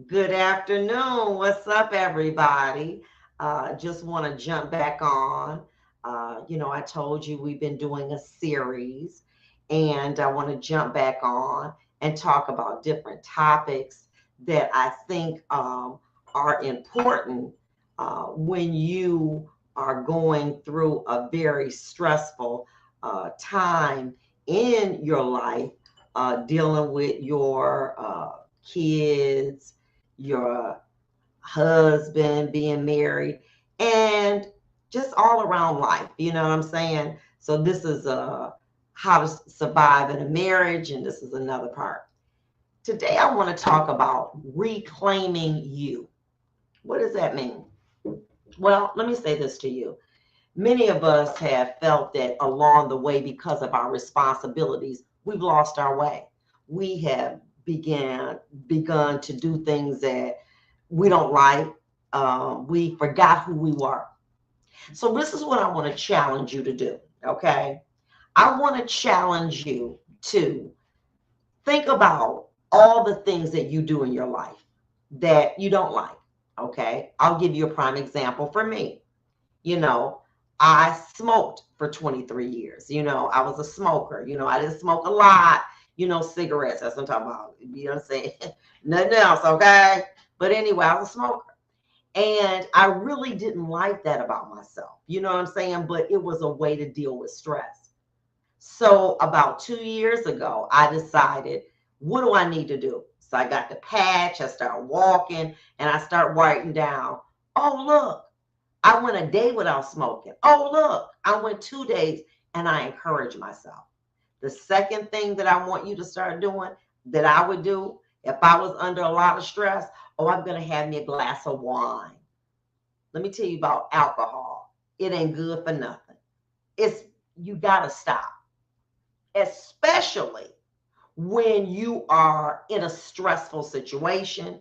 Good afternoon. What's up, everybody? Just want to jump back on. I told you we've been doing a series, and I want to jump back on and talk about different topics that I think are important when you are going through a very stressful time in your life, dealing with your kids, your husband, being married, and just all around life. You know what I'm saying? So this is how to survive in a marriage, and this is another part. Today I want to talk about reclaiming you. What does that mean? Well, let me say this to you. Many of us have felt that along the way, because of our responsibilities, we've lost our way. We have begun to do things that we don't like. We forgot who we were. So this is what I want to challenge you to do. Okay, I want to challenge you to think about all the things that you do in your life that you don't like. Okay, I'll give you a prime example for me. You know, I smoked for 23 years. I was a smoker. I didn't smoke a lot, cigarettes. That's what I'm talking about. You know what I'm saying? Nothing else, okay? But anyway, I was a smoker. And I really didn't like that about myself. You know what I'm saying? But it was a way to deal with stress. So about 2 years ago, I decided, what do I need to do? So I got the patch, I started walking, and I start writing down, oh, look, I went a day without smoking. Oh, look, I went 2 days, and I encourage myself. The second thing that I want you to start doing that I would do if I was under a lot of stress, oh, I'm going to have me a glass of wine. Let me tell you about alcohol. It ain't good for nothing. It's You got to stop, especially when you are in a stressful situation,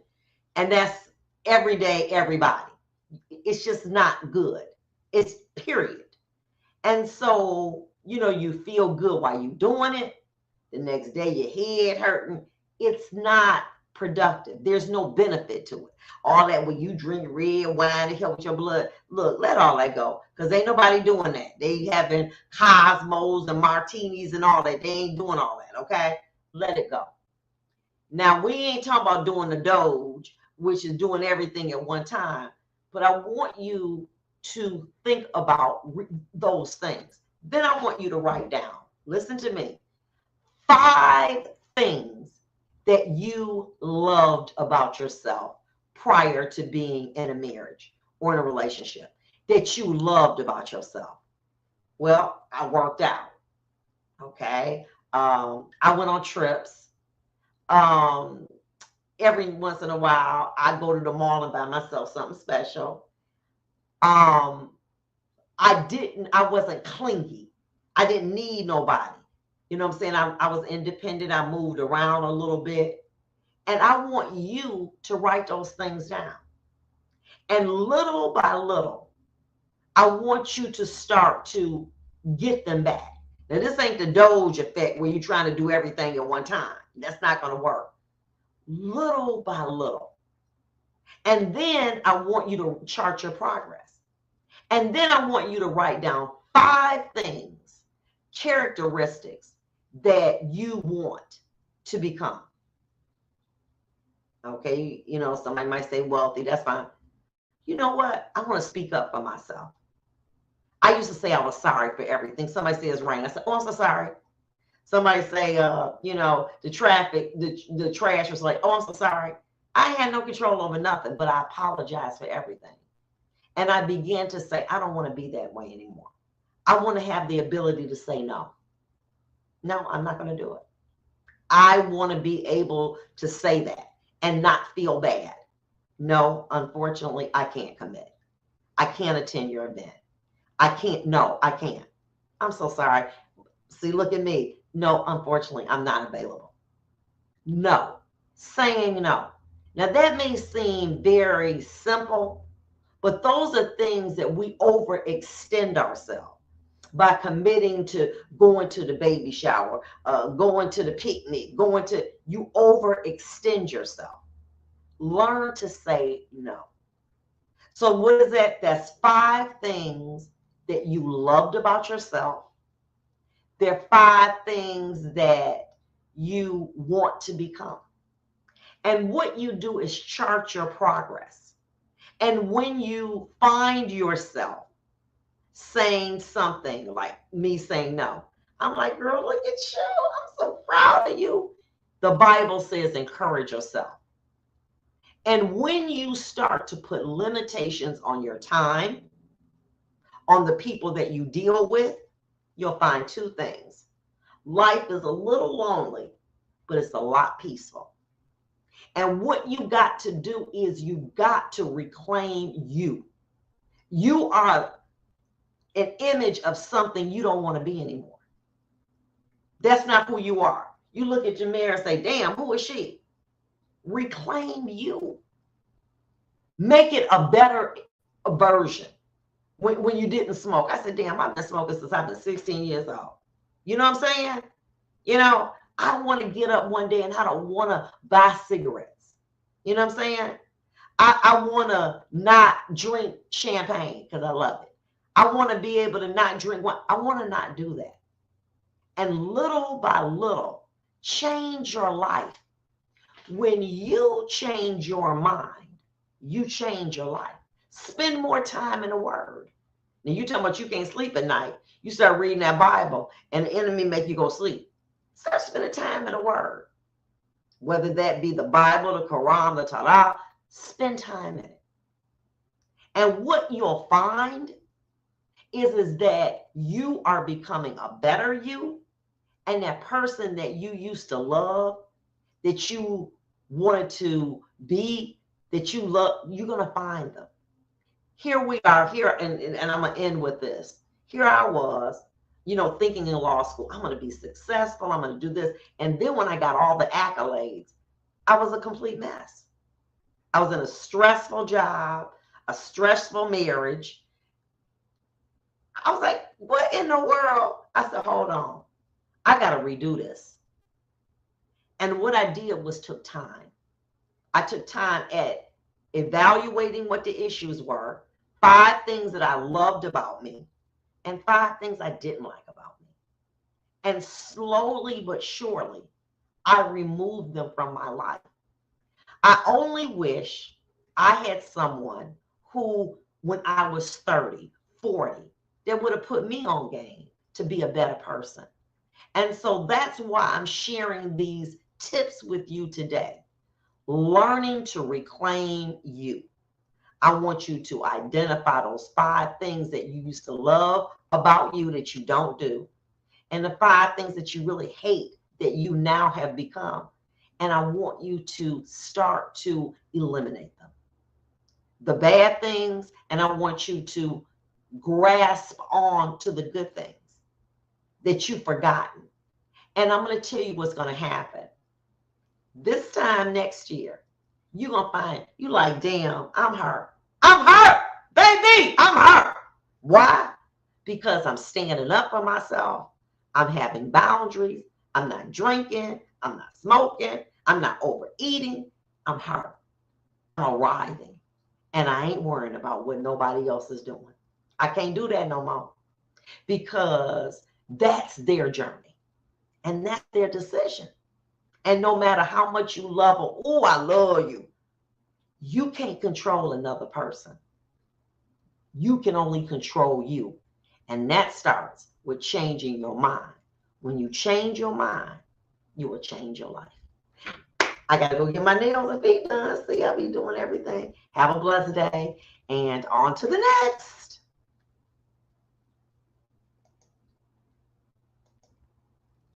and that's every day, everybody. It's just not good. It's period. And so, you feel good while you're doing it. The next day, your head hurting. It's not productive. There's no benefit to it. All that when you drink red wine to help with your blood, look, let all that go. Because ain't nobody doing that. They having Cosmos and martinis and all that. They ain't doing all that, okay? Let it go. Now, we ain't talking about doing the Doge, which is doing everything at one time, but I want you to think about those things. Then I want you to write down, listen to me, 5 things that you loved about yourself prior to being in a marriage or in a relationship that you loved about yourself. Well, I worked out, okay? I went on trips. Um, every once in a while, I go to the mall and buy myself something special. Um, I wasn't clingy. I didn't need nobody. You know what I'm saying? I was independent. I moved around a little bit. And I want you to write those things down. And little by little, I want you to start to get them back. Now, this ain't the Doge effect where you're trying to do everything at one time. That's not going to work. Little by little. And then I want you to chart your progress. And then I want you to write down 5 things, characteristics that you want to become. Okay. Somebody might say wealthy. That's fine. You know what? I want to speak up for myself. I used to say I was sorry for everything. Somebody says rain. I said, oh, I'm so sorry. Somebody say, the traffic, the trash was like, oh, I'm so sorry. I had no control over nothing, but I apologize for everything. And I began to say, I don't want to be that way anymore. I want to have the ability to say no. No, I'm not going to do it. I want to be able to say that and not feel bad. No, unfortunately, I can't commit. I can't attend your event. I can't. No, I can't. I'm so sorry. See, look at me. No, unfortunately, I'm not available. No, saying no. Now, that may seem very simple, but those are things that we overextend ourselves by committing to going to the baby shower, going to the picnic, you overextend yourself. learn to say no. So what is that? That's 5 things that you loved about yourself. There are 5 things that you want to become. And what you do is chart your progress. And when you find yourself saying something like me saying no, I'm like, girl, look at you. I'm so proud of you. The Bible says encourage yourself. And when you start to put limitations on your time, on the people that you deal with, you'll find 2 things. Life is a little lonely, but it's a lot peaceful. And what you got to do is you got to reclaim you. You are an image of something you don't want to be anymore. That's not who you are. You look at your mirror and say, damn, who is she? Reclaim you. Make it a better version. When you didn't smoke, I said, damn, I've been smoking since I've been 16 years old. You know what I'm saying? You know, I want to get up one day and I don't want to buy cigarettes. You know what I'm saying? I want to not drink champagne because I love it. I want to be able to not drink wine. I want to not do that. And little by little, change your life. When you change your mind, you change your life. Spend more time in the Word. Now you talking about you can't sleep at night. You start reading that Bible and the enemy make you go sleep. Start spending time in the Word. Whether that be the Bible, the Quran, the Torah, spend time in it. And what you'll find is that you are becoming a better you. And that person that you used to love, that you wanted to be, that you love, you're going to find them. Here we are here, and I'm going to end with this. Here I was, you know, thinking in law school, I'm going to be successful, I'm going to do this. And then when I got all the accolades, I was a complete mess. I was in a stressful job, a stressful marriage. I was like, what in the world? I said, hold on. I got to redo this. And what I did was took time. I took time at evaluating what the issues were, 5 things that I loved about me, and 5 things I didn't like about me. And slowly but surely, I removed them from my life. I only wish I had someone who, when I was 30, 40, that would have put me on game to be a better person. And so that's why I'm sharing these tips with you today. Learning to reclaim you. I want you to identify those 5 things that you used to love about you that you don't do, and the 5 things that you really hate that you now have become. And I want you to start to eliminate them, the bad things, and I want you to grasp on to the good things that you've forgotten. And I'm going to tell you what's going to happen. This time next year, you're going to find you like, damn, I'm hurt. I'm hurt, baby, I'm hurt. Why? Because I'm standing up for myself. I'm having boundaries. I'm not drinking. I'm not smoking. I'm not overeating. I'm hurt. I'm arriving. And I ain't worrying about what nobody else is doing. I can't do that no more because that's their journey and that's their decision. And no matter how much you love them, oh, I love you, you can't control another person. You can only control you. And that starts with changing your mind. When you change your mind, you will change your life. I got to go get my nails and feet done. See, I'll be doing everything. Have a blessed day and on to the next.